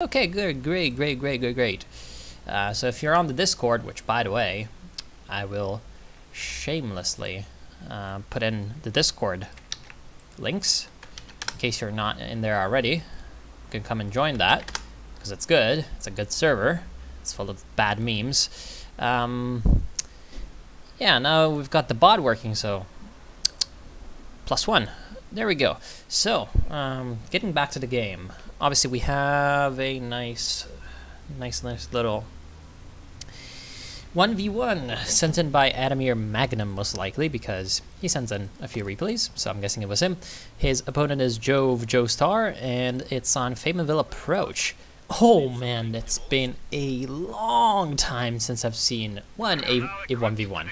Okay, good, great. So if you're on the Discord, which by the way, I will shamelessly put in the Discord links in case you're not in there already. You can come and join that because it's good. It's a good server. It's full of bad memes. Yeah, now we've got the bot working, so +1. There we go. So, getting back to the game. Obviously, we have a nice little 1v1 sent in by Adamir Magnum, most likely, because he sends in a few replays, so I'm guessing it was him. His opponent is Joestar, and it's on Famenville Approach. Oh man, it's been a long time since I've seen, one, a 1v1.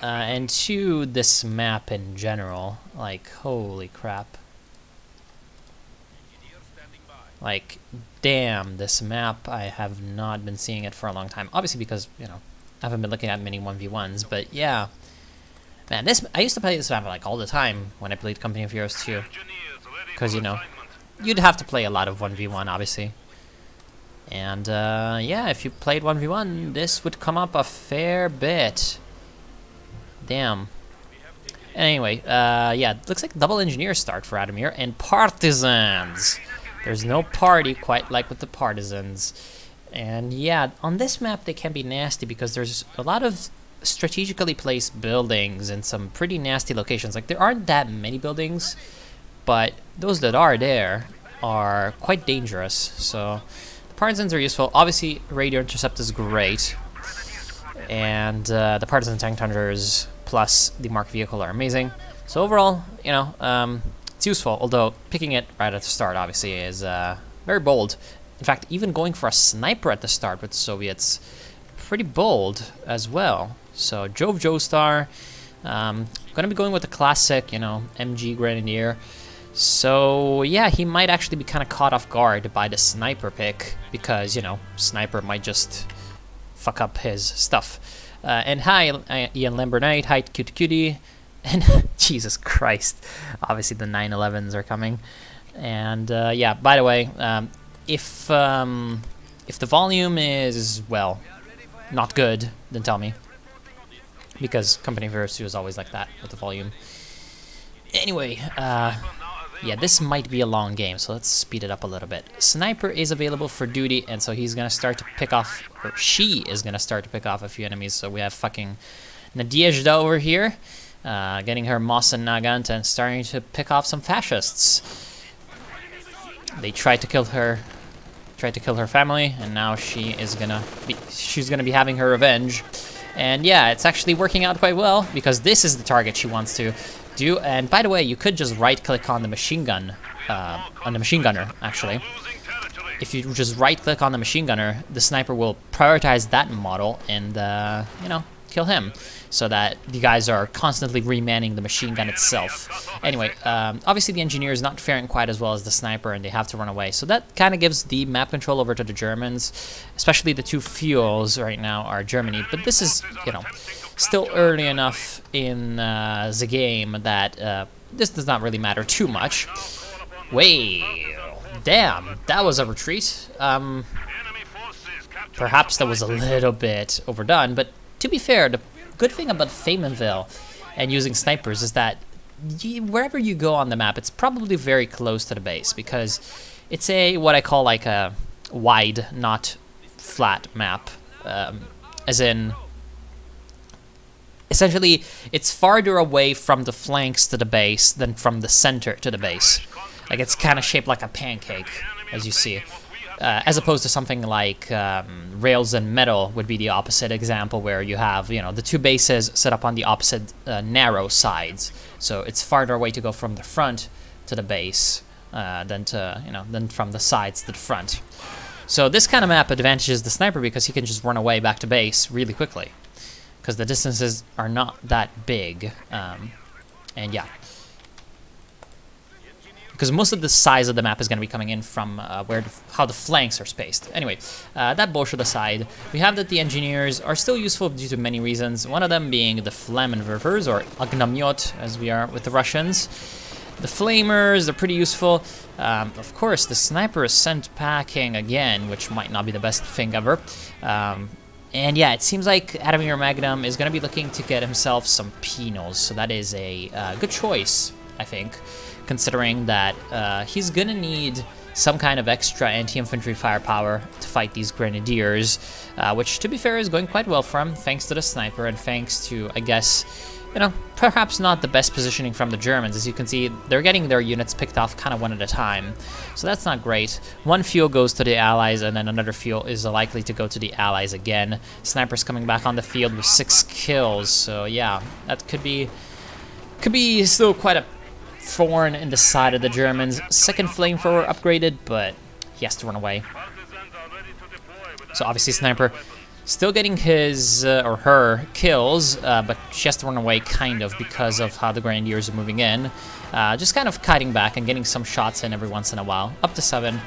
And two, this map in general. Like, holy crap. Like, damn, this map, I have not been seeing it for a long time. Obviously because, you know, I haven't been looking at many 1v1s, but yeah. Man, I used to play this map like all the time when I played Company of Heroes 2. Because, you know, you'd have to play a lot of 1v1, obviously. And, yeah, if you played 1v1, this would come up a fair bit. Damn. Anyway, yeah, it looks like double engineer start for Adamir, and partisans! There's no party quite like with the partisans. And yeah, on this map they can be nasty because there's a lot of strategically placed buildings in some pretty nasty locations. Like, there aren't that many buildings, but those that are there are quite dangerous. So the partisans are useful. Obviously, radio intercept is great. And the partisan tank hunters plus the marked vehicle are amazing. So overall, you know, it's useful, although picking it right at the start obviously is very bold. In fact, even going for a sniper at the start with the Soviets, pretty bold as well. So Joestar, gonna be going with the classic, you know, MG Grenadier. So yeah, he might actually be kind of caught off guard by the sniper pick because, you know, sniper might just fuck up his stuff. And hi, Ian Lambernight, hi Cutie, and Jesus Christ, obviously the 911s are coming. And yeah, by the way, if the volume is, well, not good, then tell me, because Company of Heroes 2 is always like that with the volume. Anyway, yeah, this might be a long game, so let's speed it up a little bit. Sniper is available for duty, and so he's gonna start to pick off, or she is gonna start to pick off a few enemies. So we have fucking Nadezhda over here, getting her Moss and Nagant and starting to pick off some fascists. They tried to kill her family, and now she's gonna be having her revenge. And yeah, it's actually working out quite well because this is the target she wants to do. And by the way, you could just right-click on the machine gun, on the machine gunner, actually. If you just right-click on the machine gunner, the sniper will prioritize that model and, you know, kill him, so that the guys are constantly remanning the machine gun itself. Anyway, obviously the engineer is not faring quite as well as the sniper, and they have to run away. So that kind of gives the map control over to the Germans, especially the two fuels right now are Germany. But this is, you know, still early enough in the game that this does not really matter too much. Wait, damn, that was a retreat. Perhaps that was a little bit overdone, but to be fair, the good thing about Famenville and using snipers is that wherever you go on the map, it's probably very close to the base, because it's a, what I call like a wide, not flat map, as in, essentially, it's farther away from the flanks to the base than from the center to the base. Like, it's kind of shaped like a pancake, as you see. As opposed to something like Rails and Metal would be the opposite example, where you have, you know, the two bases set up on the opposite narrow sides. So it's farther away to go from the front to the base than from the sides to the front. So this kind of map advantages the sniper because he can just run away back to base really quickly, because the distances are not that big, and yeah. Because most of the size of the map is going to be coming in from how the flanks are spaced. Anyway, that bullshit aside, we have that the engineers are still useful due to many reasons. One of them being the Flammenwerfers, or Ognamiot, as we are with the Russians. The flamers are pretty useful. Of course, the sniper is sent packing again, which might not be the best thing ever. And yeah, it seems like Adamir Magnum is going to be looking to get himself some penals, so that is a good choice, I think, considering that he's going to need some kind of extra anti-infantry firepower to fight these grenadiers, which, to be fair, is going quite well for him, thanks to the sniper and thanks to, I guess, you know, perhaps not the best positioning from the Germans. As you can see, they're getting their units picked off kind of one at a time, so that's not great. One fuel goes to the Allies, and then another fuel is likely to go to the Allies again. Snipers coming back on the field with 6 kills, so yeah, that could be still quite a thorn in the side of the Germans. Second flamethrower upgraded, but he has to run away. So obviously Sniper still getting his or her kills, but she has to run away kind of because of how the Grenadiers are moving in. Just kind of kiting back and getting some shots in every once in a while, up to 7.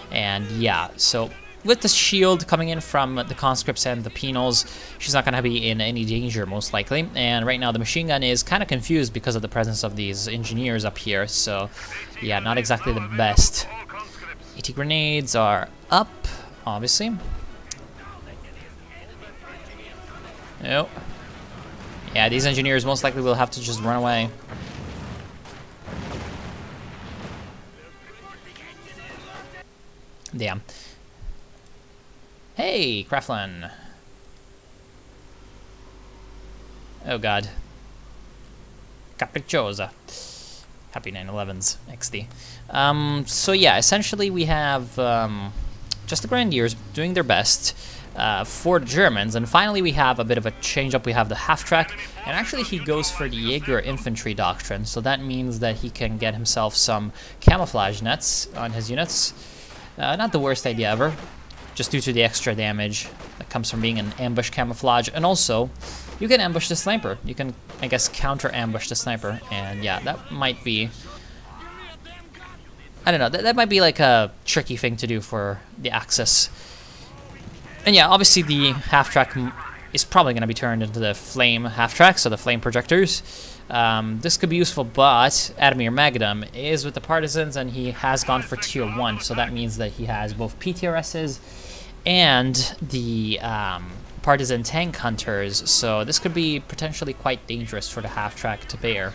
And yeah, so with the shield coming in from the conscripts and the penals, she's not going to be in any danger, most likely. And right now the machine gun is kind of confused because of the presence of these engineers up here, so yeah, not exactly the best. AT grenades are up, obviously. Nope. Yeah, these engineers most likely will have to just run away. Damn. Hey, Kraflin. Oh god. Capricciosa. Happy 9/11s, XD. So yeah, essentially we have just the Grenadiers doing their best for the Germans, and finally we have a bit of a change-up. We have the half-track, and actually he goes for the Jaeger infantry doctrine, so that means that he can get himself some camouflage nets on his units. Not the worst idea ever, just due to the extra damage that comes from being an ambush camouflage, and also you can ambush the sniper. You can, I guess, counter-ambush the sniper, and yeah, that might be, I don't know, that might be like a tricky thing to do for the Axis. And yeah, obviously the half-track is probably going to be turned into the flame half-track, so the flame projectors. This could be useful, but Adamir Magnum is with the Partisans, and he has gone for tier 1, so that means that he has both PTRSs and the Partisan tank hunters, so this could be potentially quite dangerous for the half-track to bear.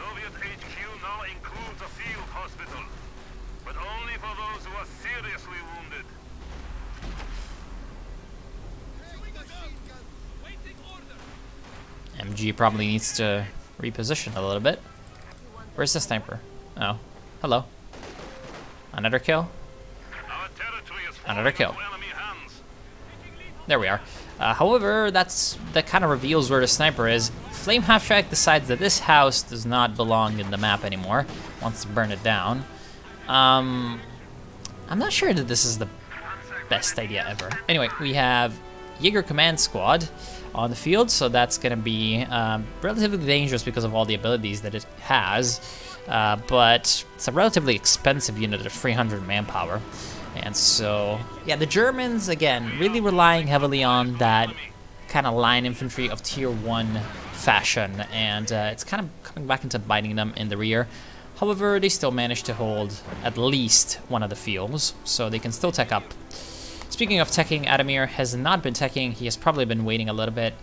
MG probably needs to reposition a little bit. Where's the sniper? Oh, hello. Another kill? Another kill. There we are. However, that kind of reveals where the sniper is. Flame half-track decides that this house does not belong in the map anymore. Wants to burn it down. I'm not sure that this is the best idea ever. Anyway, we have Jaeger Command Squad on the field, so that's going to be relatively dangerous because of all the abilities that it has, but it's a relatively expensive unit at 300 manpower, and so yeah, the Germans again really relying heavily on that kind of line infantry of tier 1 fashion, and it's kind of coming back into biting them in the rear. However, they still managed to hold at least one of the fields, so they can still tech up. Speaking of teching, Adamir has not been teching. He has probably been waiting a little bit,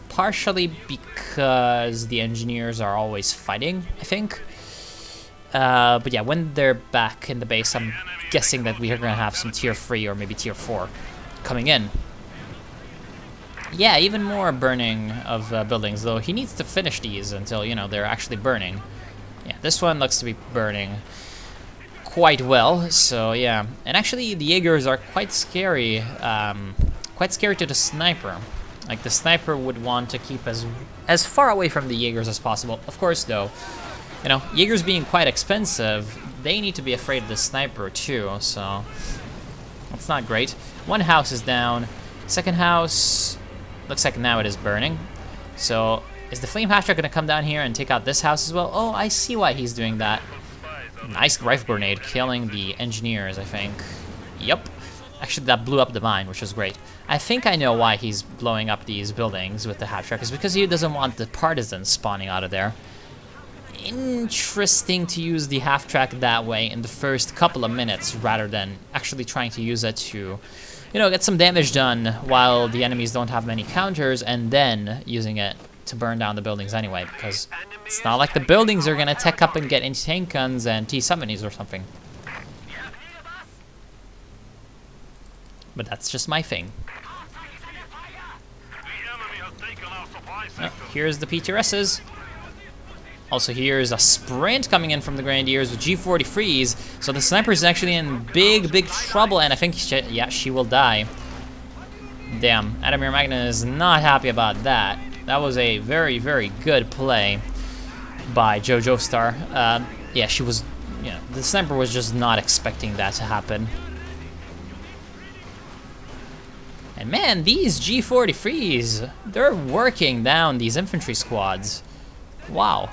partially because the engineers are always fighting, I think. But yeah, when they're back in the base, I'm guessing that we are going to have some tier 3 or maybe tier 4 coming in. Yeah, even more burning of buildings, though he needs to finish these until, you know, they're actually burning. Yeah, this one looks to be burning quite well, so yeah. And actually the Jaegers are quite scary to the sniper. Like, the sniper would want to keep as far away from the Jaegers as possible. Of course, though, you know, Jaegers being quite expensive, they need to be afraid of the sniper too, so that's not great. One house is down. Second house looks like now it is burning. So is the flame hatcher going to come down here and take out this house as well? Oh, I see why he's doing that. Nice rifle grenade killing the engineers, I think. Yep. Actually, that blew up the mine, which was great. I think I know why he's blowing up these buildings with the half-track. It's because he doesn't want the partisans spawning out of there. interesting to use the half-track that way in the first couple of minutes rather than actually trying to use it to, you know, get some damage done while the enemies don't have many counters, and then using it to burn down the buildings anyway, because it's not like the buildings are gonna tech up and get anti-tank guns and T-70s or something. But that's just my thing. Oh, here's the PTRSs. Also, here's a sprint coming in from the Grenadiers with G40 freeze. So the sniper is actually in big, big trouble, and I think, she will die. Damn, Adamir Magna is not happy about that. That was a very, very good play by Jojo Star. Yeah, she was, you know, the sniper was just not expecting that to happen. And man, these G40 freeze, they're working down these infantry squads. Wow.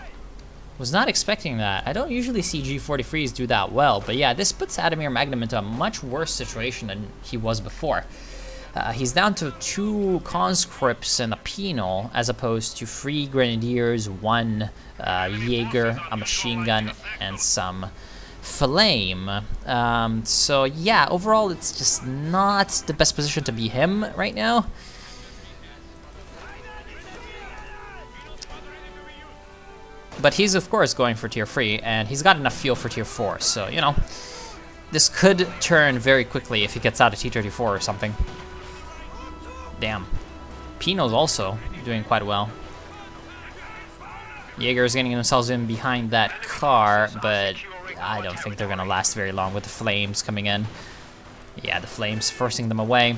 Was not expecting that. I don't usually see G40 freeze do that well, but yeah, this puts Adamir Magnum into a much worse situation than he was before. He's down to 2 conscripts and a penal, as opposed to 3 grenadiers, 1 Jaeger, a machine gun, and some flame. So yeah, overall it's just not the best position to be him right now. But he's of course going for tier 3, and he's got enough fuel for tier 4, so you know, this could turn very quickly if he gets out of T-34 or something. Damn. Pino's also doing quite well. Jaeger is getting themselves in behind that car, but I don't think they're going to last very long with the flames coming in. Yeah, the flames forcing them away.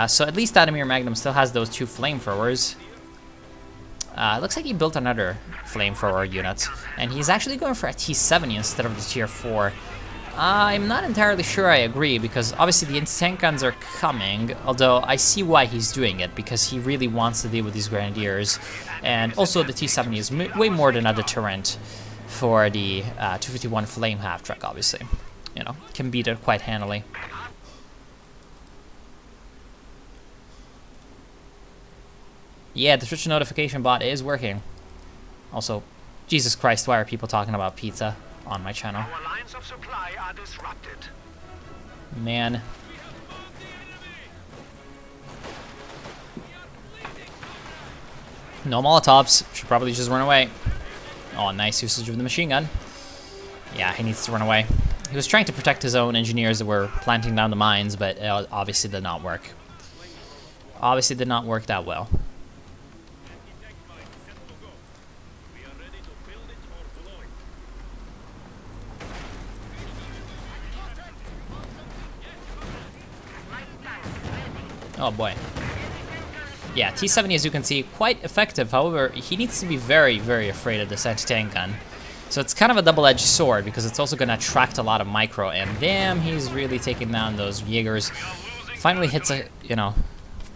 So at least Adamir Magnum still has those 2 flamethrowers. It looks like he built another flamethrower unit, and he's actually going for a T-70 instead of the tier 4. I'm not entirely sure I agree, because obviously the anti-tank guns are coming, although I see why he's doing it, because he really wants to deal with these grenadiers, and also the T-70 is way more than a deterrent for the 251 flame half-track, obviously. You know, can beat it quite handily. Yeah, the Twitch notification bot is working. Also, Jesus Christ, why are people talking about pizza on my channel? Our lines of supply are disrupted. Man. No Molotovs. Should probably just run away. Oh, nice usage of the machine gun. Yeah, he needs to run away. He was trying to protect his own engineers that were planting down the mines, but it obviously did not work. Obviously did not work that well. Oh boy. Yeah, T-70, as you can see, quite effective. However, he needs to be very, very afraid of this anti-tank gun. So it's kind of a double-edged sword, because it's also going to attract a lot of micro, and damn, he's really taking down those Jaegers. Finally hits a, you know,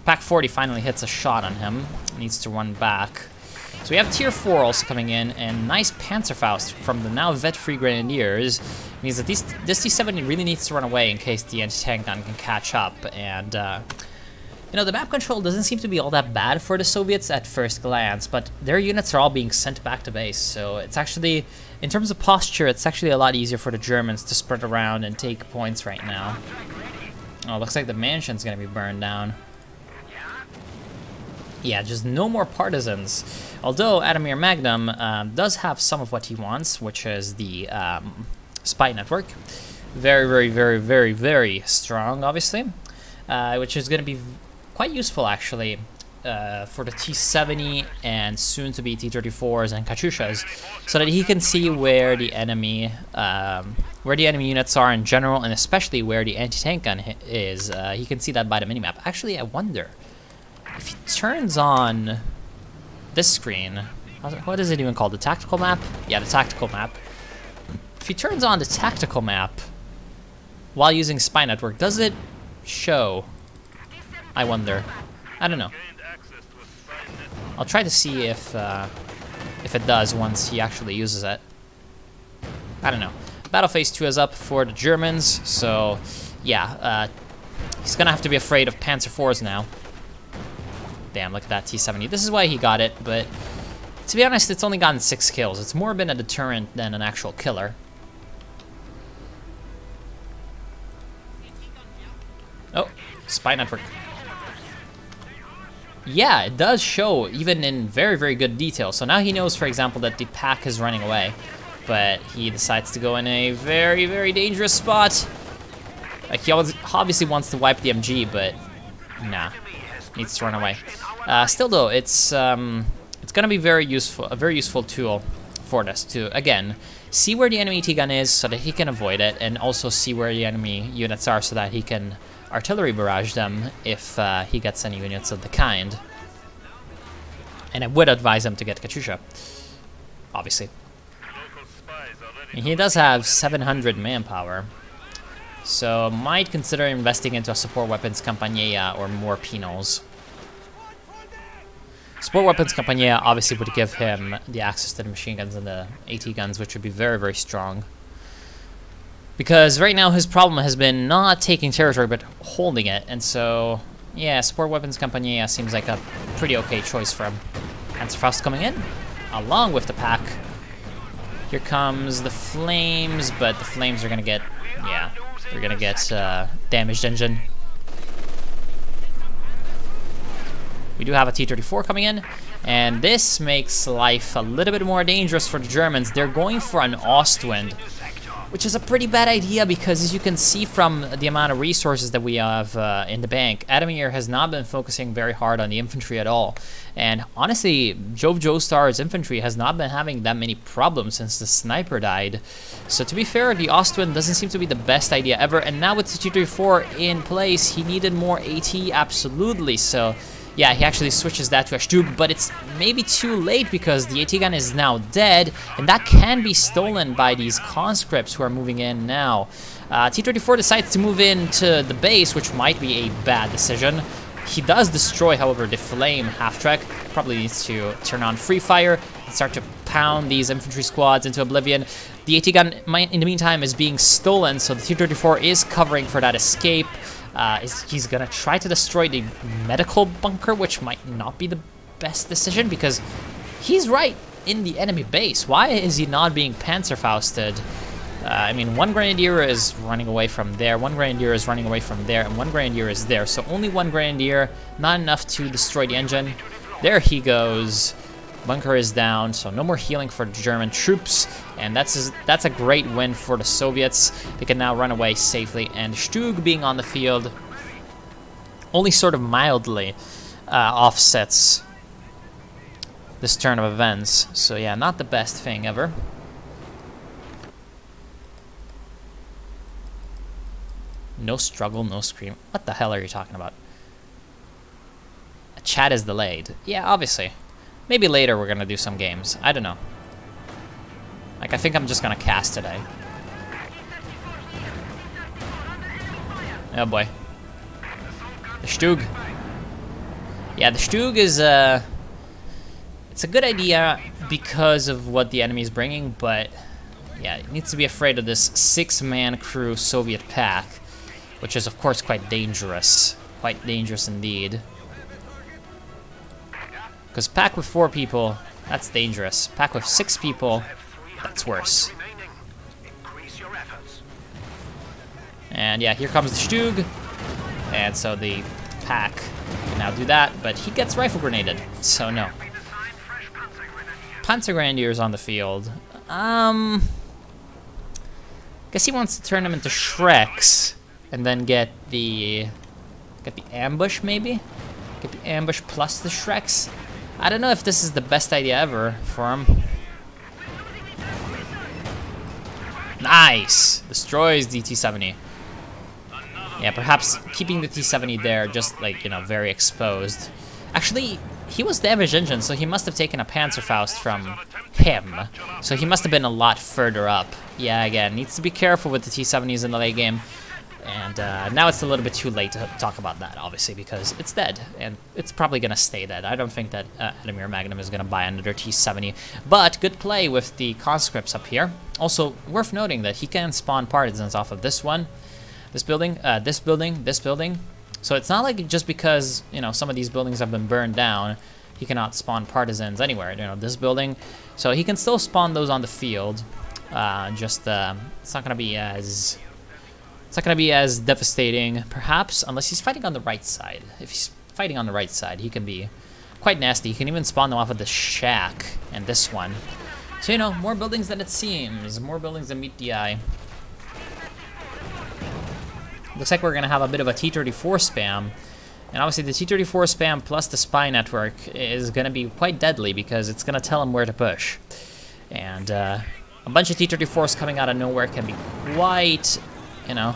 Pack 40 finally hits a shot on him. Needs to run back. So we have tier 4 also coming in, and nice Panzerfaust from the now vet-free Grenadiers. Means that this T-70 really needs to run away in case the anti-tank gun can catch up, and you know, the map control doesn't seem to be all that bad for the Soviets at first glance, but their units are all being sent back to base, so it's actually, in terms of posture, it's actually a lot easier for the Germans to spread around and take points right now. Oh, looks like the mansion's gonna be burned down. Yeah, just no more partisans. Although Adamir Magnum does have some of what he wants, which is the spy network. Very, very, very, very, very strong, obviously, which is gonna be quite useful actually for the T-70 and soon to be T-34s and Katyushas, so that he can see where the enemy units are in general, and especially where the anti-tank gun is. He can see that by the minimap. Actually, I wonder if he turns on this screen. What is it even called? The tactical map? Yeah, the tactical map. If he turns on the tactical map while using spy network, does it show? I wonder. I don't know. I'll try to see if it does once he actually uses it. I don't know. Battle phase 2 is up for the Germans, so yeah, he's gonna have to be afraid of Panzer IVs now. Damn, look at that T-70. This is why he got it, but To be honest, it's only gotten 6 kills. It's more been a deterrent than an actual killer. Oh, spy network. Yeah, it does show, even in very, very good detail. So now he knows, for example, that the pack is running away. But he decides to go in a very, very dangerous spot. Like, he obviously wants to wipe the MG, but nah, needs to run away. Still though, it's gonna be very useful, a very useful tool for this to, again, see where the enemy T-gun is so that he can avoid it, and also see where the enemy units are so that he can artillery barrage them if he gets any units of the kind. And I would advise him to get Katyusha, obviously. And he does have 700 manpower, so might consider investing into a support weapons Campagnia or more Pinos. Support weapons Campagnia obviously would give him the access to the machine guns and the AT guns, which would be very, very strong. Because right now his problem has been not taking territory, but holding it. And so, yeah, support weapons Campagnia seems like a pretty okay choice for him. Panzerfaust coming in, along with the pack. Here comes the flames, but the flames are gonna get, yeah, they're gonna get damaged engine. We do have a T-34 coming in, and this makes life a little bit more dangerous for the Germans. They're going for an Ostwind, which is a pretty bad idea because, as you can see from the amount of resources that we have in the bank, Adamir has not been focusing very hard on the infantry at all. And honestly, Jove Joestar's infantry has not been having that many problems since the sniper died. So to be fair, the Ostwind doesn't seem to be the best idea ever. And now with the T-34 in place, he needed more AT, absolutely. So yeah, he actually switches that to a Stug, but it's maybe too late because the AT gun is now dead, and that can be stolen by these conscripts who are moving in now. T-34 decides to move into the base, which might be a bad decision. He does destroy, however, the flame half-track. Probably needs to turn on free fire and start to pound these infantry squads into oblivion. The AT gun, in the meantime, is being stolen, so the T-34 is covering for that escape. He's gonna try to destroy the medical bunker, which might not be the best decision because he's right in the enemy base. Why is he not being Panzerfausted? I mean, one Grenadier is running away from there, one Grenadier is running away from there, and one Grenadier is there. So only one Grenadier, not enough to destroy the engine. There he goes. Bunker is down, so no more healing for the German troops, and that's a great win for the Soviets. They can now run away safely, and Stug being on the field only sort of mildly offsets this turn of events. So yeah, not the best thing ever. No struggle, no scream. What the hell are you talking about? A chat is delayed. Yeah, obviously. Maybe later we're gonna do some games. I don't know. Like, I think I'm just gonna cast today. Oh boy. The Stug. Yeah, the Stug is it's a good idea because of what the enemy is bringing, but yeah, it needs to be afraid of this 6-man crew Soviet pack, which is of course quite dangerous. Quite dangerous indeed. Because pack with 4 people, that's dangerous. Pack with 6 people, that's worse. And yeah, here comes the Stug. And so the pack can now do that, but he gets rifle grenaded, so no. Panzer Grenadiers on the field. Guess he wants to turn them into Shreks and then get the ambush maybe? Get the ambush plus the Shreks. I don't know if this is the best idea ever for him. Nice! Destroys the T-70. Yeah, perhaps keeping the T-70 there, just like, you know, very exposed. Actually, he was damaged engine, so he must have taken a Panzerfaust from him. So he must have been a lot further up. Yeah, again, needs to be careful with the T-70s in the late game. And now it's a little bit too late to talk about that, obviously, because it's dead, and it's probably going to stay dead. I don't think that Adamir Magnum is going to buy another T-70, but good play with the conscripts up here. Also, worth noting that he can spawn partisans off of this one, this building, this building, this building. So it's not like just because, you know, some of these buildings have been burned down, he cannot spawn partisans anywhere. You know, this building, so he can still spawn those on the field. It's not gonna be as devastating, perhaps, unless he's fighting on the right side. If he's fighting on the right side, he can be quite nasty. He can even spawn them off of the shack and this one. So, you know, more buildings than it seems. More buildings than meet the eye. Looks like we're gonna have a bit of a T-34 spam. And obviously the T-34 spam plus the spy network is gonna be quite deadly because it's gonna tell him where to push. And a bunch of T-34s coming out of nowhere can be quite, you know,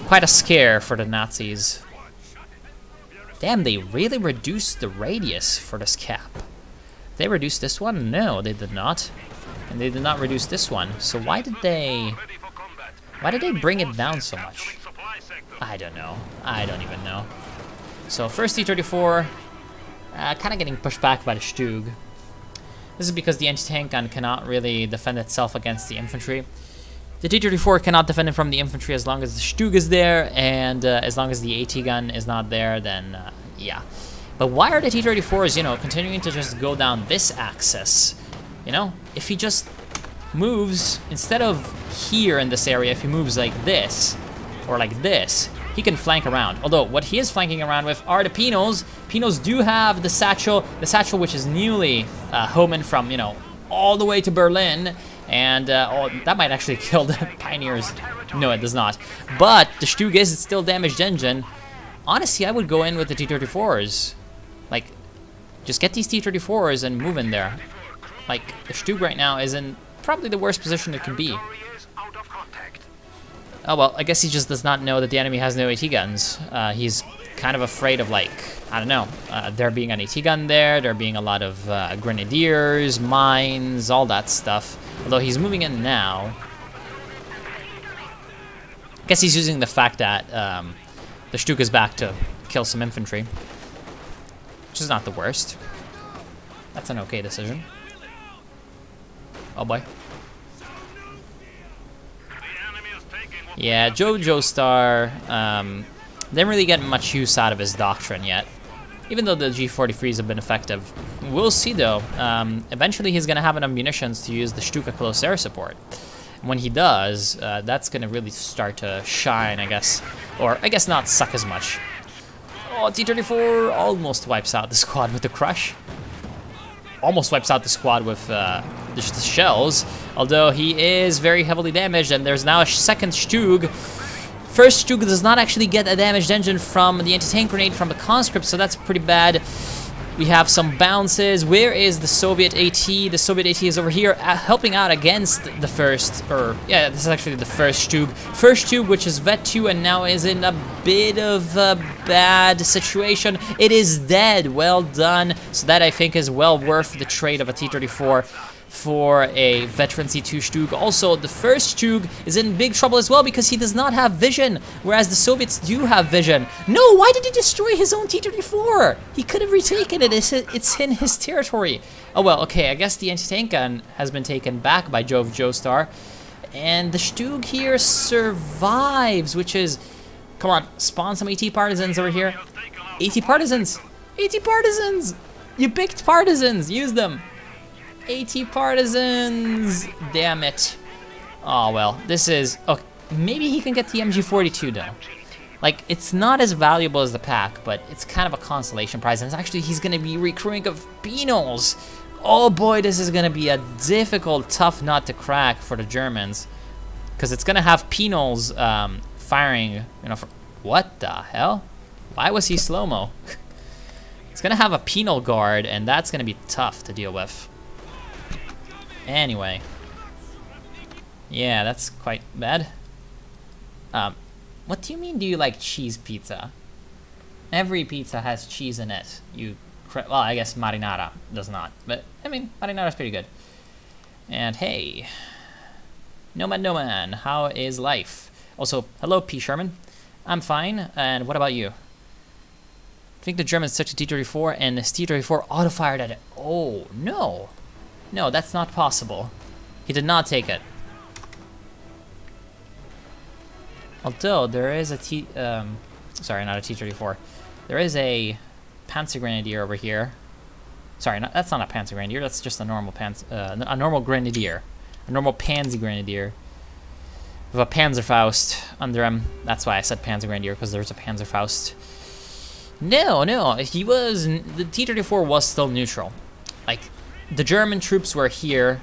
quite a scare for the Nazis. Damn, they really reduced the radius for this cap. They reduced this one? No, they did not. And they did not reduce this one. So why did they bring it down so much? I don't know. I don't even know. So first T-34, kind of getting pushed back by the Stug. This is because the anti-tank gun cannot really defend itself against the infantry. The T-34 cannot defend it from the infantry as long as the Stug is there, and as long as the AT gun is not there, then yeah. But why are the T-34s, you know, continuing to just go down this axis? You know, if he just moves, instead of here in this area, if he moves like this, or like this, he can flank around. Although, what he is flanking around with are the Pinos. Pinos do have the satchel which is newly homed from, you know, all the way to Berlin. And, oh, that might actually kill the Pioneers. No, it does not. But the Stug is still damaged engine. Honestly, I would go in with the T-34s. Like, just get these T-34s and move in there. Like, the Stug right now is in probably the worst position it can be. Oh, well, I guess he just does not know that the enemy has no AT guns. He's kind of afraid of, like, I don't know, there being an AT gun there being a lot of grenadiers, mines, all that stuff. Although he's moving in now. I guess he's using the fact that the Stug is back to kill some infantry. Which is not the worst. That's an okay decision. Oh boy. Yeah, Joe Star didn't really get much use out of his doctrine yet. Even though the G43s have been effective. We'll see though. Eventually he's going to have enough munitions to use the Stuka close air support. When he does, that's going to really start to shine, I guess. Or I guess not suck as much. Oh, T-34 almost wipes out the squad with the crush. Almost wipes out the squad with the shells. Although he is very heavily damaged, and there's now a second Stug. First Stug does not actually get a damaged engine from the anti-tank grenade from the conscript, so that's pretty bad. We have some bounces. Where is the Soviet AT? The Soviet AT is over here helping out against the first, or yeah, this is actually the first Stug. First Stug, which is Vet 2 and now is in a bit of a bad situation. It is dead. Well done. So that I think is well worth the trade of a T-34 for a veteran C2 Stug. Also, the first Stug is in big trouble as well because he does not have vision, whereas the Soviets do have vision. No, why did he destroy his own T-34? He could have retaken it. It's in his territory. Oh well, okay, I guess the anti-tank gun has been taken back by Joe Star. And the Stug here survives, which is... Come on, spawn some AT partisans over here. AT partisans! AT partisans! You picked partisans! Use them! AT partisans! Damn it. Oh well, this is... Okay, maybe he can get the MG42 though. Like, it's not as valuable as the pack, but it's kind of a consolation prize. And it's actually, he's going to be recruiting of Beanols. Oh boy, this is going to be a difficult, tough nut to crack for the Germans. Because it's going to have Beanols firing, you know, for... What the hell? Why was he slow-mo? It's going to have a penal guard, and that's going to be tough to deal with. Anyway. Yeah, that's quite bad. What do you mean, do you like cheese pizza? Every pizza has cheese in it. Well, I guess marinara does not. But, I mean, marinara's pretty good. And, hey. No man, how is life? Also, hello, P. Sherman. I'm fine, and what about you? I think the Germans took the T-34, and this T-34 auto-fired at it. Oh, no. No, that's not possible. He did not take it. Although, there is a sorry, not a T-34. There is a Panzer Grenadier over here. Sorry, that's not a Panzer Grenadier. That's just a normal a normal Grenadier, a normal Pansy Grenadier with a Panzerfaust under him. That's why I said Panzer Grenadier, because there's a Panzerfaust. No, he was the T-34 was still neutral. Like the German troops were here,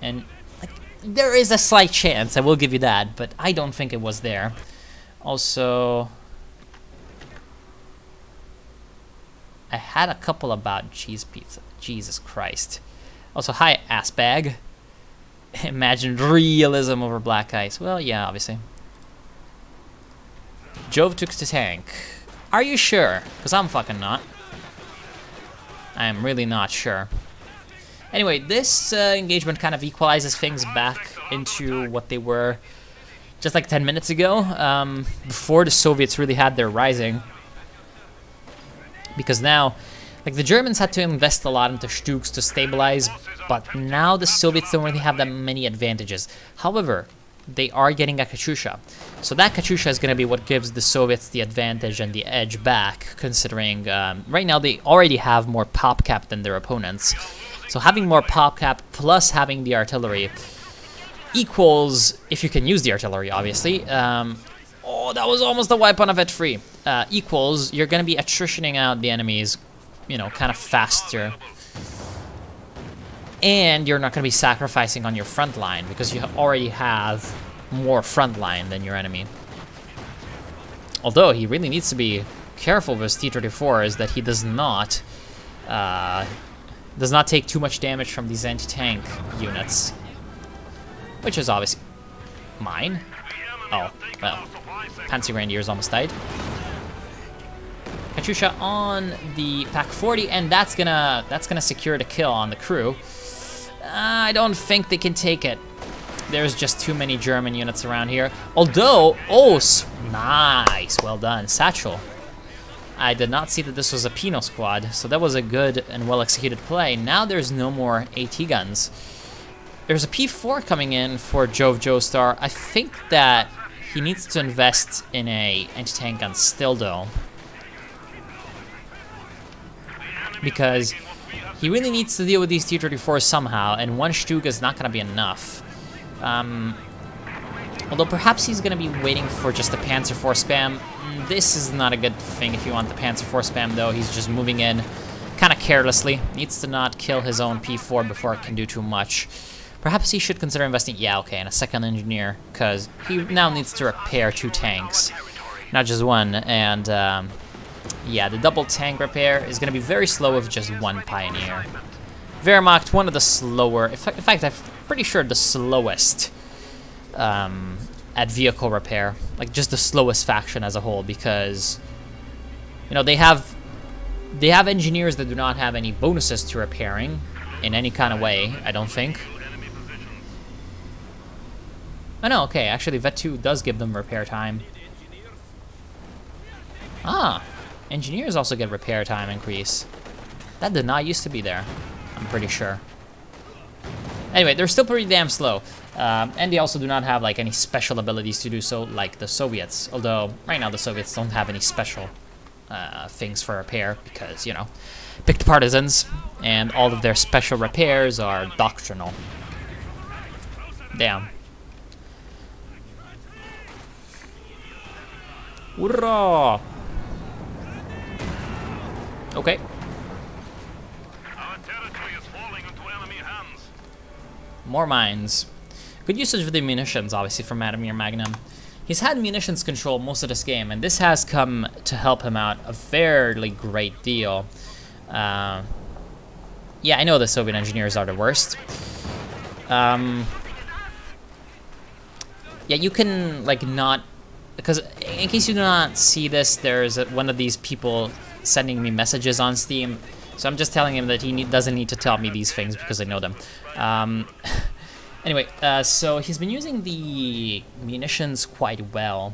and like there is a slight chance. I will give you that, but I don't think it was there. Also, I had a couple about cheese pizza. Jesus Christ. Also, hi, ass bag. Imagined realism over black ice. Well, yeah, obviously. Jove took the tank. Are you sure? Because I'm fucking not. I am really not sure. Anyway, this engagement kind of equalizes things back into what they were just like 10 minutes ago, before the Soviets really had their rising. Because now, like, the Germans had to invest a lot into Stuks to stabilize, but now the Soviets don't really have that many advantages. However, they are getting a Katyusha. So that Katyusha is going to be what gives the Soviets the advantage and the edge back, considering right now they already have more pop cap than their opponents. So having more pop cap plus having the artillery equals, if you can use the artillery, obviously. Oh, that was almost a wipe on a vet free. Equals, you're going to be attritioning out the enemies, you know, kind of faster. And you're not going to be sacrificing on your front line because you already have more front line than your enemy. Although he really needs to be careful with his T-34 is that he does not take too much damage from these anti-tank units. Which is obviously mine. Oh, well. Panzer Grenadiers almost died. Katyusha on the Pak 40, and that's gonna secure the kill on the crew. I don't think they can take it. There's just too many German units around here. Although, oh, nice, well done, Satchel. I did not see that this was a Pino squad, so that was a good and well-executed play. Now there's no more AT guns. There's a P4 coming in for Jove Joestar. I think that he needs to invest in a anti-tank gun still, though. Because he really needs to deal with these T-34s somehow, and one Stug is not going to be enough. Although perhaps he's going to be waiting for just the Panzer IV spam. This is not a good thing if you want the Panzer IV spam, though. He's just moving in kind of carelessly. Needs to not kill his own P4 before it can do too much. Perhaps he should consider investing, yeah, okay, in a second engineer, because he now needs to repair 2 tanks, not just one, and yeah, the double tank repair is going to be very slow with just 1 Pioneer. Wehrmacht, one of the slower, in fact, I'm pretty sure the slowest at vehicle repair, like just the slowest faction as a whole, because, you know, they have engineers that do not have any bonuses to repairing in any kind of way, I don't think. Oh no, okay, actually Vet 2 does give them repair time. Ah, engineers also get repair time increase. That did not used to be there, I'm pretty sure. Anyway, they're still pretty damn slow. And they also do not have like any special abilities to do so like the Soviets. Although, right now the Soviets don't have any special things for repair because, you know, picked partisans, and all of their special repairs are doctrinal. Damn. Hurrah! Okay. Our territory is falling into enemy hands. More mines. Good usage of the munitions, obviously, from Adamir Magnum. He's had munitions control most of this game, and this has come to help him out a fairly great deal. Yeah, I know the Soviet engineers are the worst. Yeah, you can, like, not... Because, in case you do not see this, there's one of these people sending me messages on Steam. So I'm just telling him that he doesn't need to tell me these things because I know them. Anyway, so he's been using the munitions quite well.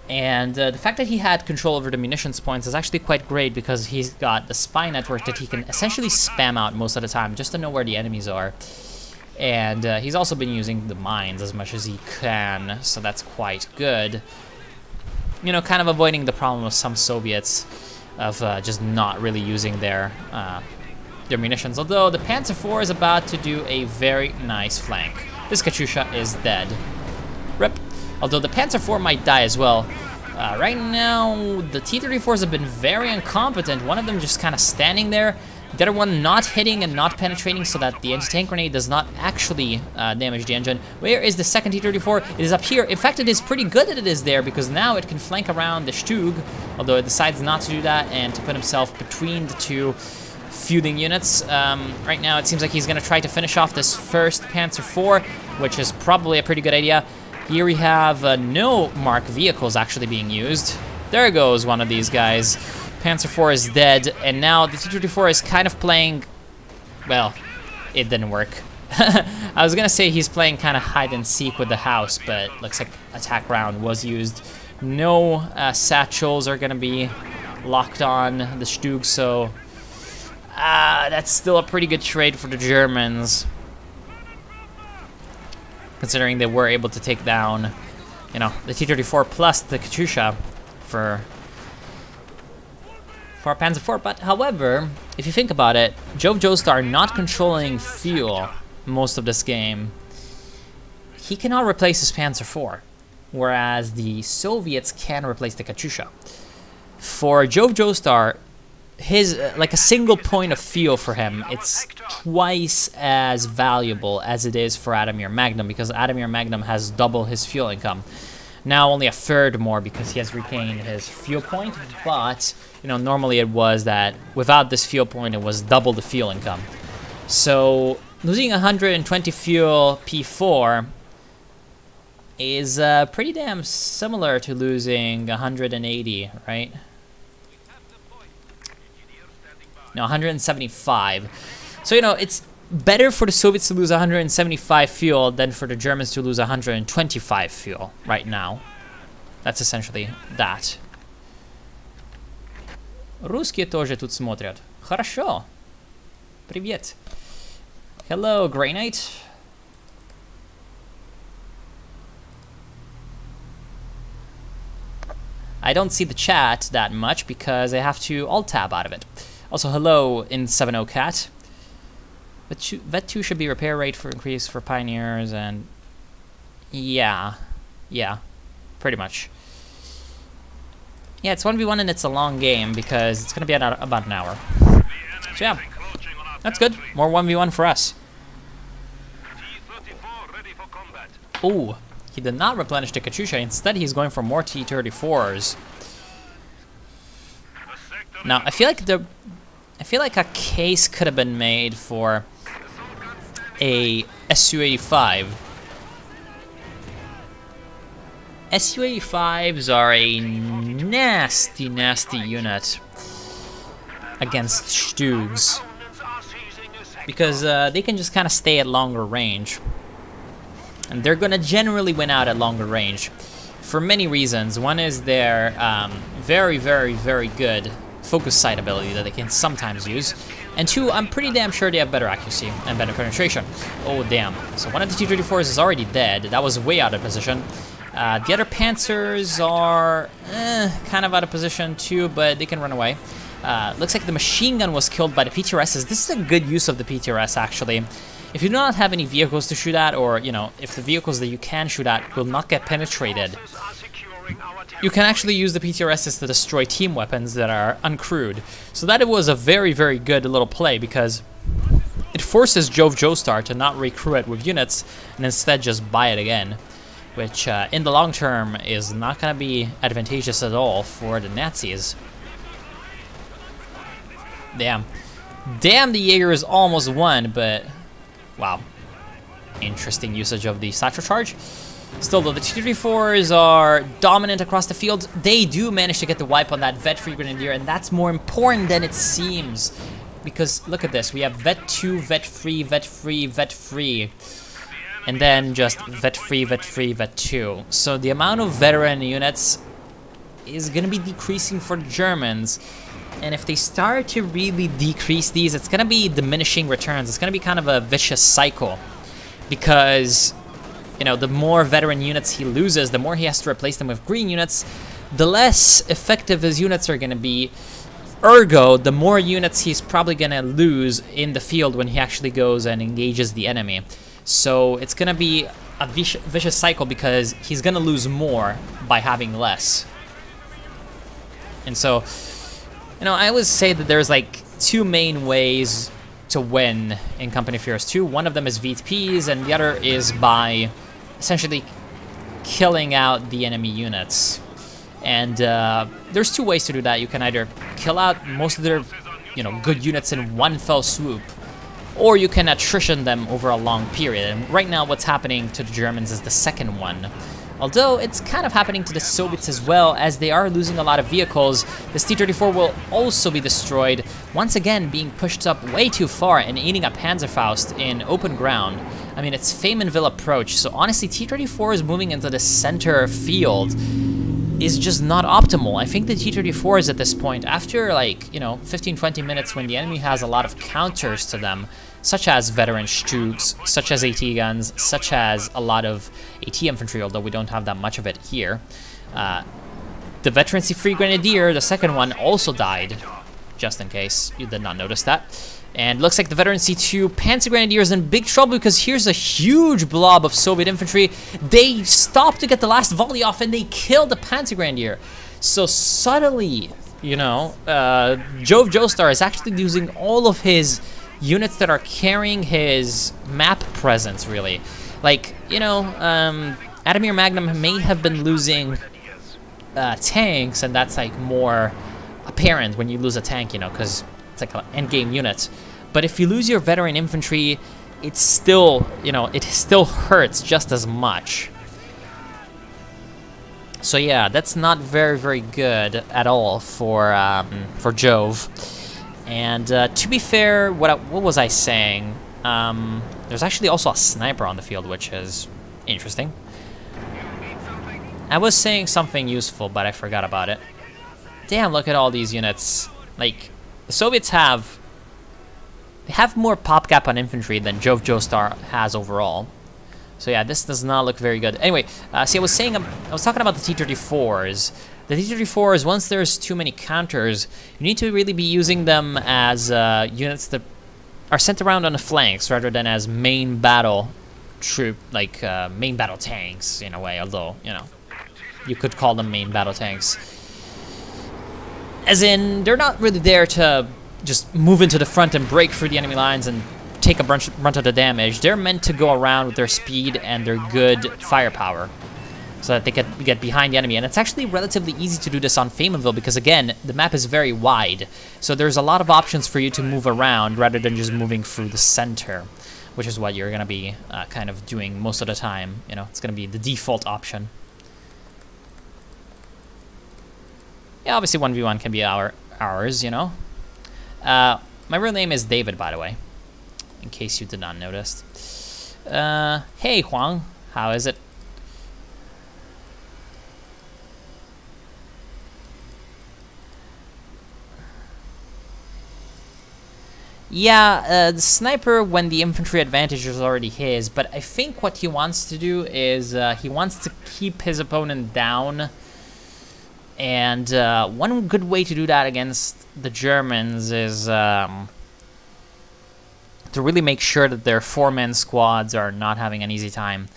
And the fact that he had control over the munitions points is actually quite great because he's got the spy network that he can essentially spam out most of the time just to know where the enemies are. And he's also been using the mines as much as he can, so that's quite good. You know, kind of avoiding the problem of some Soviets of just not really using their munitions. Although the Panzer IV is about to do a very nice flank. This Katyusha is dead. Rip. Although the Panzer IV might die as well. Right now, the T-34s have been very incompetent. One of them just kind of standing there. The other one not hitting and not penetrating so that the anti-tank grenade does not actually damage the engine. Where is the second T-34? It is up here. In fact, it is pretty good that it is there because now it can flank around the Stug, although it decides not to do that and to put himself between the two feuding units. Right now, it seems like he's going to try to finish off this first Panzer IV, which is probably a pretty good idea. Here we have no Mark vehicles actually being used. There goes one of these guys. Panzer IV is dead, and now the T-34 is kind of playing... Well, it didn't work. I was gonna say he's playing kind of hide-and-seek with the house, but looks like attack round was used. No satchels are gonna be locked on the Stug, so... that's still a pretty good trade for the Germans. Considering they were able to take down, you know, the T-34 plus the Katyusha for Panzer IV. But however, if you think about it, Jove Joestar not controlling fuel most of this game, he cannot replace his Panzer IV, whereas the Soviets can replace the Katyusha. For Jove Joestar, his like a single point of fuel for him, it's twice as valuable as it is for Adamir Magnum, because Adamir Magnum has double his fuel income. Now only a third more because he has retained his fuel point, but you know, normally it was that without this fuel point it was double the fuel income. So losing 120 fuel P4 is pretty damn similar to losing 180, right? No, 175. So, you know, it's better for the Soviets to lose 175 fuel than for the Germans to lose 125 fuel right now. That's essentially that. Русские тоже тут смотрят. Хорошо. Привет. Hello, Grey Knight. I don't see the chat that much because I have to alt-tab out of it. Also, hello in 7.0 Cat. Vet 2 should be repair rate for increase for Pioneers, and yeah, pretty much. Yeah, it's 1v1 and it's a long game because it's going to be about an hour. So yeah, that's good. More 1v1 for us. Oh, he did not replenish the Katyusha. Instead, he's going for more T-34s. Now, I feel like a case could have been made for a Su-85. Su-85s are a nasty, nasty unit against Stugs because they can just kind of stay at longer range. And they're going to generally win out at longer range for many reasons. One is their very, very, very good focus sight ability that they can sometimes use. And two, I'm pretty damn sure they have better accuracy and better penetration. Oh, damn. So one of the T-34s is already dead. That was way out of position. The other Panzers are kind of out of position too, but they can run away. Looks like the machine gun was killed by the PTRSs. This is a good use of the PTRS, actually. If you do not have any vehicles to shoot at, or, you know, if the vehicles that you can shoot at will not get penetrated, you can actually use the PTRSs to destroy team weapons that are uncrewed. So that it was a very, very good little play because it forces Jove Joestar to not recrew it with units and instead just buy it again, which in the long term is not going to be advantageous at all for the Nazis. Damn. Damn, the Jaeger is almost won, but wow. Interesting usage of the satchel charge. Still, though, the T-34s are dominant across the field. They do manage to get the wipe on that Vet-free Grenadier, and that's more important than it seems. Because, look at this. We have Vet-2, Vet-free, Vet-free, Vet-free. And then just Vet-free, Vet-free, Vet-2. So the amount of veteran units is going to be decreasing for the Germans. And if they start to really decrease these, it's going to be diminishing returns. It's going to be kind of a vicious cycle. Because, you know, the more veteran units he loses, the more he has to replace them with green units, the less effective his units are going to be Ergo, the more units he's probably gonna lose in the field when he actually goes and engages the enemy. So it's gonna be a vicious cycle because he's gonna lose more by having less. And so, you know, I always say that there's like two main ways to win in Company of Heroes 2. One of them is VTPs, and the other is by essentially killing out the enemy units. And there's two ways to do that. You can either kill out most of their, you know, good units in one fell swoop, or you can attrition them over a long period. And right now what's happening to the Germans is the second one. Although it's kind of happening to the Soviets as well, as they are losing a lot of vehicles. This T-34 will also be destroyed, once again being pushed up way too far and eating a Panzerfaust in open ground. I mean, it's Faymanville approach, so honestly T-34 is moving into the center field is just not optimal. I think the T-34s at this point, after like, you know, 15-20 minutes when the enemy has a lot of counters to them, such as veteran Stugs, such as AT guns, such as a lot of AT infantry, although we don't have that much of it here. The veteran C3 Grenadier, the second one, also died, just in case you did not notice that. And looks like the veteran C2 Panzer Grenadier is in big trouble because here's a huge blob of Soviet infantry. They stopped to get the last volley off and they killed the Panzer Grenadier. So suddenly, you know, Jove Joestar is actually losing all of his units that are carrying his map presence, really. Like, you know, Adamir Magnum may have been losing tanks, and that's like more apparent when you lose a tank, you know, because it's like an endgame unit. But if you lose your veteran infantry, it's still, you know, it still hurts just as much. So yeah, that's not very, very good at all for Jove. And to be fair, what was I saying? There's actually also a sniper on the field, which is interesting. I was saying something useful, but I forgot about it. Damn, look at all these units. Like, the Soviets have more pop gap on infantry than Jove Joestar has overall. So yeah, this does not look very good. Anyway, see, I was talking about the T-34s. The T-34s, once there's too many counters, you need to really be using them as units that are sent around on the flanks rather than as main battle troop, like main battle tanks in a way, although, you know, you could call them main battle tanks. As in, they're not really there to just move into the front and break through the enemy lines and take a brunt of the damage. They're meant to go around with their speed and their good firepower, so that they can get behind the enemy. And it's actually relatively easy to do this on Faymanville because, again, the map is very wide. So there's a lot of options for you to move around rather than just moving through the center, which is what you're going to be kind of doing most of the time. You know, it's going to be the default option. Yeah, obviously 1v1 can be ours, you know. My real name is David, by the way, in case you did not notice. Hey, Huang, how is it? Yeah, the sniper, when the infantry advantage is already his, but I think what he wants to do is he wants to keep his opponent down. And one good way to do that against the Germans is to really make sure that their four-man squads are not having an easy time.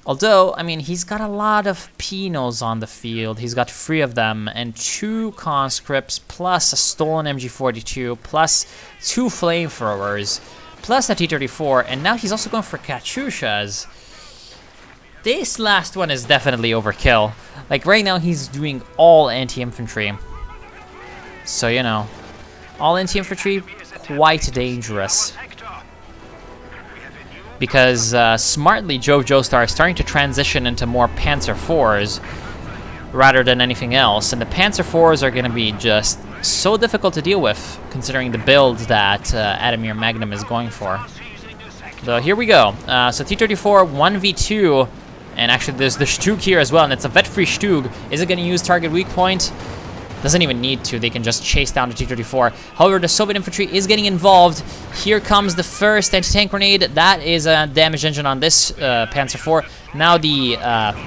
Although, I mean, he's got a lot of Pinos on the field. He's got 3 of them, and 2 conscripts, plus a stolen MG42, plus 2 flamethrowers, plus a T-34, and now he's also going for Katyushas. This last one is definitely overkill. Like, right now he's doing all anti-infantry. So, you know, all anti-infantry, quite dangerous. Because smartly, Jove Joestar is starting to transition into more Panzer IVs rather than anything else. And the Panzer IVs are going to be just so difficult to deal with, considering the build that Adamir Magnum is going for. So here we go. So T-34, 1v2. And actually, there's the Stug here as well, and it's a vet-free Stug. Is it going to use target weak point? Doesn't even need to. They can just chase down the T-34. However, the Soviet infantry is getting involved. Here comes the first anti-tank grenade. That is a damage engine on this Panzer IV. Now the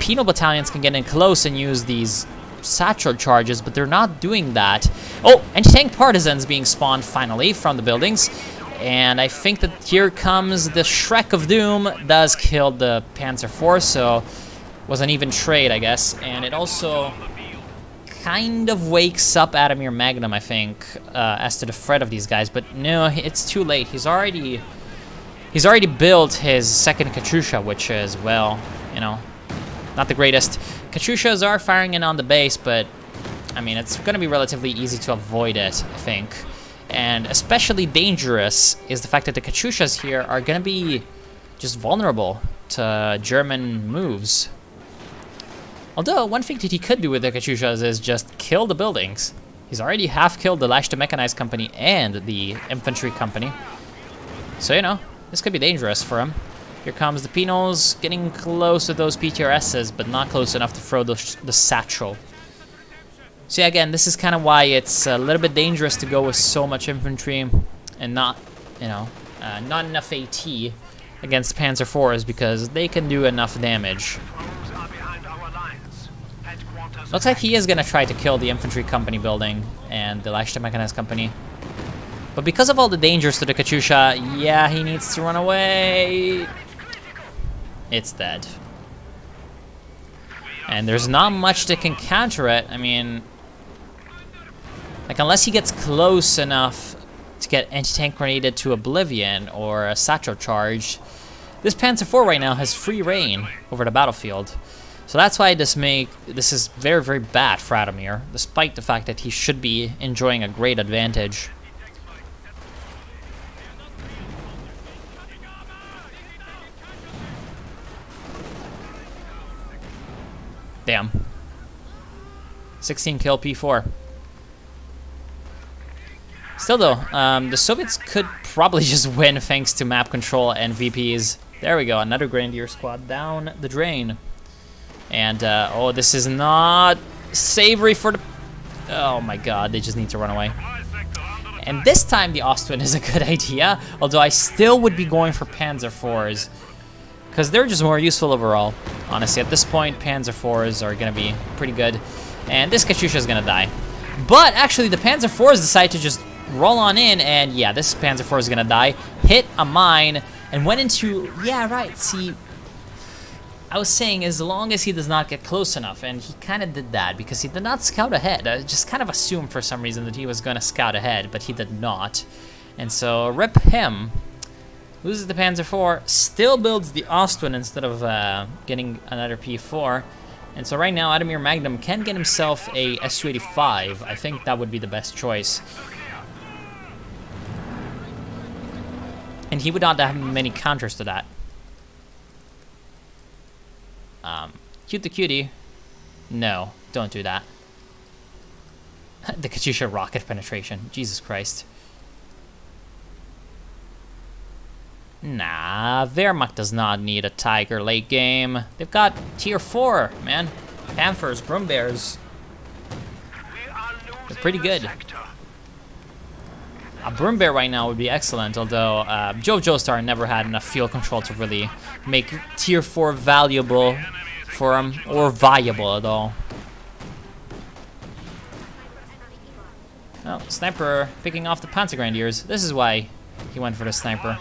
penal battalions can get in close and use these satchel charges, but they're not doing that. Oh, anti-tank partisans being spawned finally from the buildings. And I think that here comes the Shrek of Doom. Does kill the Panzer IV, so was an even trade, I guess. And it also kind of wakes up Adamir Magnum, I think, as to the threat of these guys. But no, it's too late. He's already built his second Katyusha, which is, well, you know, not the greatest. Katyushas are firing in on the base, but I mean, it's going to be relatively easy to avoid it, I think. And especially dangerous is the fact that the Katyushas here are going to be just vulnerable to German moves. Although, one thing that he could do with the Katyushas is just kill the buildings. He's already half killed the Leichte Mechanized Company and the Infantry Company. So, you know, this could be dangerous for him. Here comes the Pinos, getting close to those PTRSs, but not close enough to throw the satchel. So yeah, again, this is kind of why it's a little bit dangerous to go with so much infantry and not, you know, not enough AT against Panzer IVs, because they can do enough damage. Looks like he is going to try to kill the Infantry Company building and the Leichte Mechanized Company. But because of all the dangers to the Katyusha, yeah, he needs to run away. It's dead. And there's not much that can counter it. I mean, like, unless he gets close enough to get anti-tank grenaded to oblivion or a satchel charge, this Panzer IV right now has free reign over the battlefield. So that's why this is very, very bad for Adamir, despite the fact that he should be enjoying a great advantage. Damn. 16 kill P4. Still though, the Soviets could probably just win thanks to map control and VPs. There we go, another Grenadier squad down the drain. And, oh, this is not savory for the... Oh my god, they just need to run away. And this time the Austrian is a good idea, although I still would be going for Panzer IVs, because they're just more useful overall. Honestly, at this point, Panzer IVs are going to be pretty good. And this Katyusha is going to die. But actually, the Panzer IVs decide to just roll on in, and yeah, this Panzer IV is going to die. Hit a mine, and went into... Yeah, right, see... I was saying, as long as he does not get close enough, and he kind of did that, because he did not scout ahead. I just kind of assumed for some reason that he was going to scout ahead, but he did not. And so, rip him. Loses the Panzer IV, still builds the Austrian instead of getting another P4. And so right now, Adamir Magnum can get himself a Su-85. I think that would be the best choice. And he would not have many counters to that. Cute the cutie. No, don't do that. The Katyusha rocket penetration. Jesus Christ. Nah, Wehrmacht does not need a Tiger late game. They've got tier 4, man. Panthers, Brumbears. They're pretty good. A Brumbear right now would be excellent, although Joestar never had enough field control to really make tier 4 valuable for him, or viable at all. Oh, Sniper picking off the Panzer Grenadiers. This is why he went for the Sniper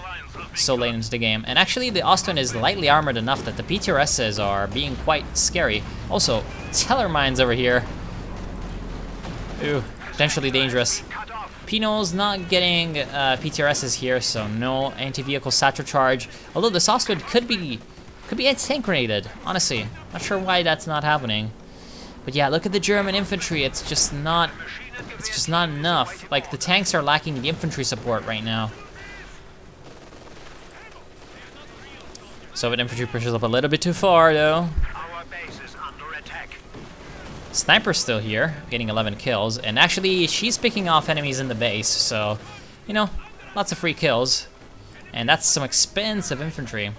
so late into the game. And actually, the Austrian is lightly armored enough that the PTRSs are being quite scary. Also, Teller mines over here. Ooh, potentially dangerous. Pino's not getting PTRSs here, so no anti-vehicle satchel charge. Although this Austrian could be anti-tank grenaded, honestly. Not sure why that's not happening. But yeah, look at the German infantry. It's just not enough. Like, the tanks are lacking the infantry support right now. Soviet infantry pushes up a little bit too far, though. Sniper's still here, getting 11 kills. And actually, she's picking off enemies in the base, so, you know, lots of free kills. And that's some expensive infantry.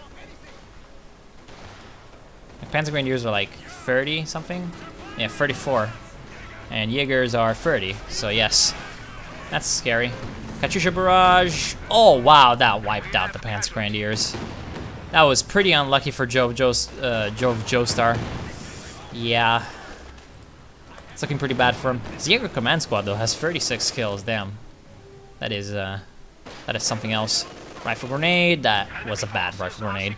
Like, Panzer Grenadiers are like 30 something? Yeah, 34. And Jaegers are 30, so yes. That's scary. Katyusha barrage. Oh wow, that wiped out the Panzer Grenadiers. That was pretty unlucky for Joestar. Yeah. It's looking pretty bad for him. His Jaeger Command Squad, though, has 36 kills. Damn. That is something else. Rifle grenade. That was a bad rifle grenade.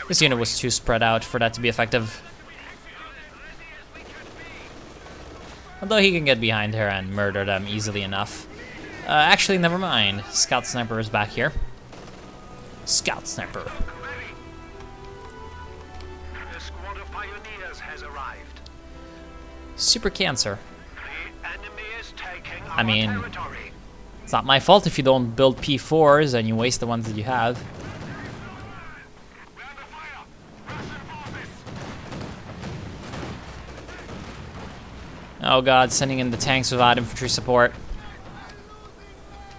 This unit was too spread out for that to be effective. Although he can get behind her and murder them easily enough. Actually, never mind. Scout Sniper is back here. Scout Sniper. The squad of pioneers has arrived. Super Cancer. The enemy is taking I mean, our territory. It's not my fault if you don't build P4s and you waste the ones that you have. Oh god, sending in the tanks without infantry support.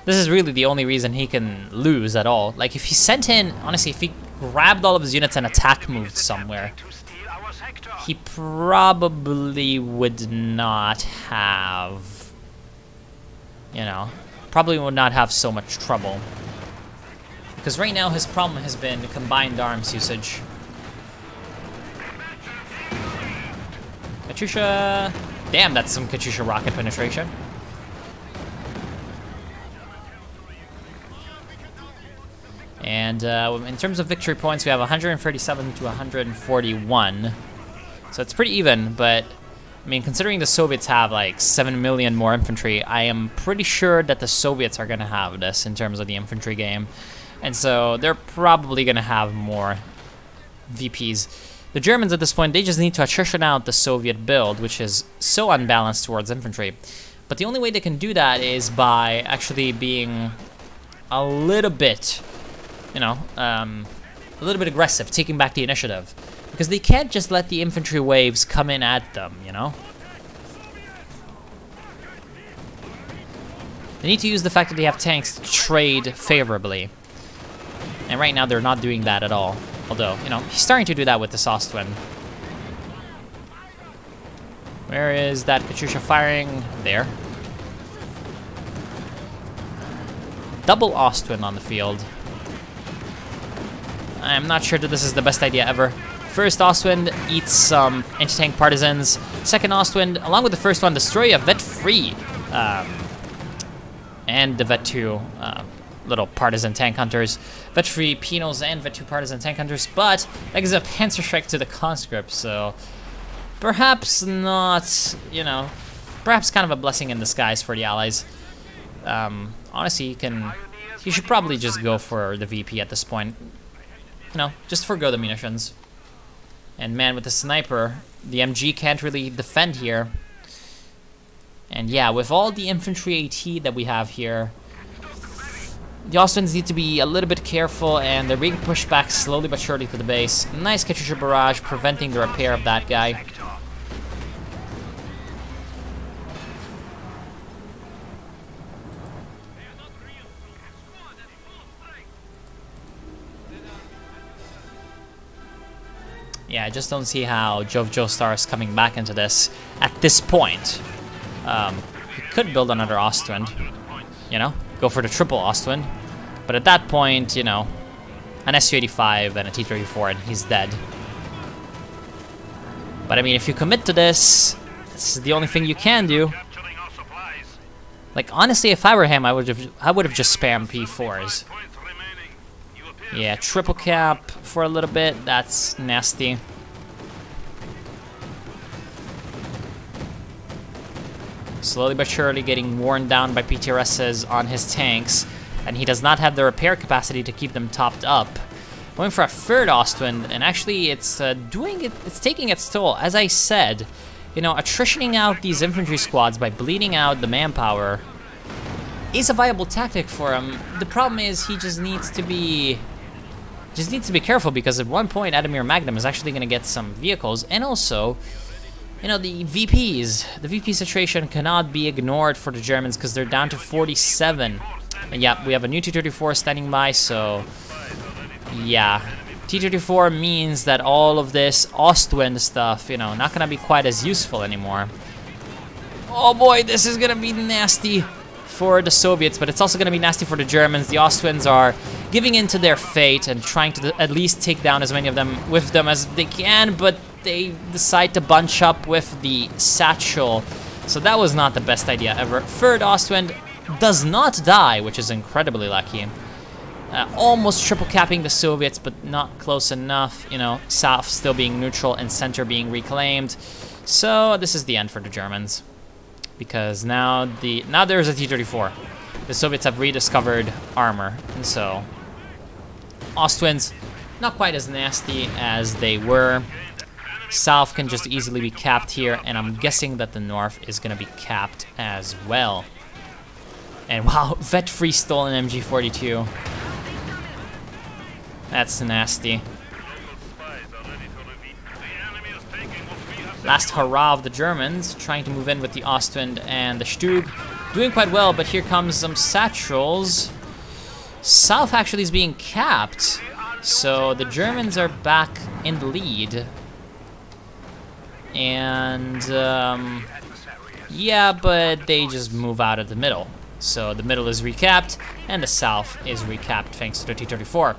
This is really the only reason he can lose at all. Like, if he sent in, honestly, if he grabbed all of his units and attack moved somewhere, he probably would not have, you know, probably would not have so much trouble. Because right now his problem has been combined arms usage. Katyusha. Damn, that's some Katyusha rocket penetration. And in terms of victory points, we have 137 to 141. So it's pretty even, but I mean, considering the Soviets have like 7 million more infantry, I am pretty sure that the Soviets are going to have this in terms of the infantry game. And so they're probably going to have more VPs. The Germans at this point, they just need to attrition out the Soviet build, which is so unbalanced towards infantry. But the only way they can do that is by actually being a little bit, you know, a little bit aggressive, taking back the initiative. Because they can't just let the infantry waves come in at them, you know? They need to use the fact that they have tanks to trade favorably. And right now they're not doing that at all. Although, you know, he's starting to do that with this Ostwind. Where is that Katyusha firing? There. Double Ostwind on the field. I'm not sure that this is the best idea ever. First Ostwind eats some anti-tank partisans. Second Ostwind, along with the first one, destroy a Vet-free. And the Vet-2 little partisan tank hunters. Vet-free Penals and Vet-2 partisan tank hunters, but that gives a Panzer Strike to the conscript, so perhaps not, you know, perhaps kind of a blessing in disguise for the Allies. Honestly, you should probably just go for the VP at this point. You know, just forgo the munitions. And man, with the sniper, the MG can't really defend here. And yeah, with all the infantry AT that we have here, the Austrians need to be a little bit careful, and they're being pushed back slowly but surely to the base. Nice Katyusha barrage, preventing the repair of that guy. Yeah, I just don't see how Joestar is coming back into this at this point. He could build another Ostwind, you know, go for the triple Ostwind. But at that point, you know, an Su-85 and a T-34 and he's dead. But I mean, if you commit to this, this is the only thing you can do. Like, honestly, if I were him, I would have just spammed P4s. Yeah, triple cap for a little bit, that's nasty. Slowly but surely getting worn down by PTRSs on his tanks, and he does not have the repair capacity to keep them topped up. Going for a third Ostwind, and actually it's taking its toll. As I said, you know, attritioning out these infantry squads by bleeding out the manpower is a viable tactic for him. The problem is he just needs to be careful, because at one point Adamir Magnum is actually going to get some vehicles, and also, you know, the VP situation cannot be ignored for the Germans because they're down to 47. And yeah, we have a new T-34 standing by, so yeah. T-34 means that all of this Ostwind stuff, you know, not going to be quite as useful anymore. Oh boy, this is going to be nasty for the Soviets, but it's also going to be nasty for the Germans. The Austrians are giving in to their fate and trying to at least take down as many of them with them as they can, but they decide to bunch up with the satchel. So that was not the best idea ever. Third Ostwind does not die, which is incredibly lucky. Almost triple capping the Soviets, but not close enough. You know, south still being neutral and center being reclaimed. So this is the end for the Germans, because now there's a T-34. The Soviets have rediscovered armor, and so Ostwinds not quite as nasty as they were. South can just easily be capped here, and I'm guessing that the north is going to be capped as well. And wow, Vet Free stole an MG42. That's nasty. Last hurrah of the Germans, trying to move in with the Ostwind and the Stug. Doing quite well, but here comes some satchels. South actually is being capped, so the Germans are back in the lead. And, yeah, but they just move out of the middle. So the middle is recapped, and the south is recapped thanks to the T-34.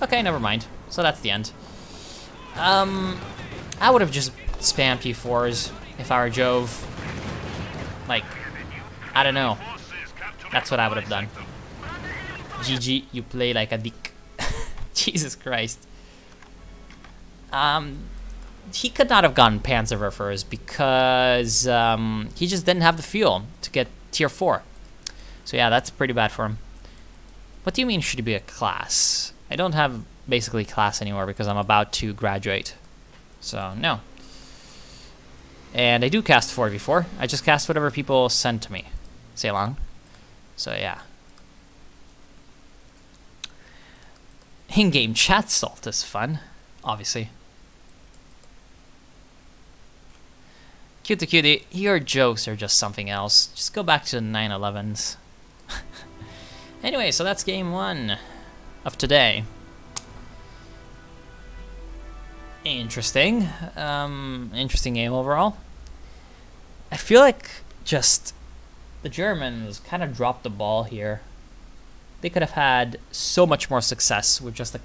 Okay, never mind. So that's the end. I would have just spammed T4s if I were Jove. Like, I don't know. That's what I would have done. GG, you play like a dick. Jesus Christ. He could not have gotten Panzerwerfers because he just didn't have the fuel to get tier 4. So yeah, that's pretty bad for him. What do you mean should he be a class? I don't have basically class anymore because I'm about to graduate. So no. And I do cast 4v4. I just cast whatever people send to me. Say along. So yeah. In-game chat salt is fun, obviously. Cutie cutie, your jokes are just something else. Just go back to the 911s. Anyway, so that's game 1 of today. Interesting. Interesting game overall. I feel like just the Germans kind of dropped the ball here. They could have had so much more success with just a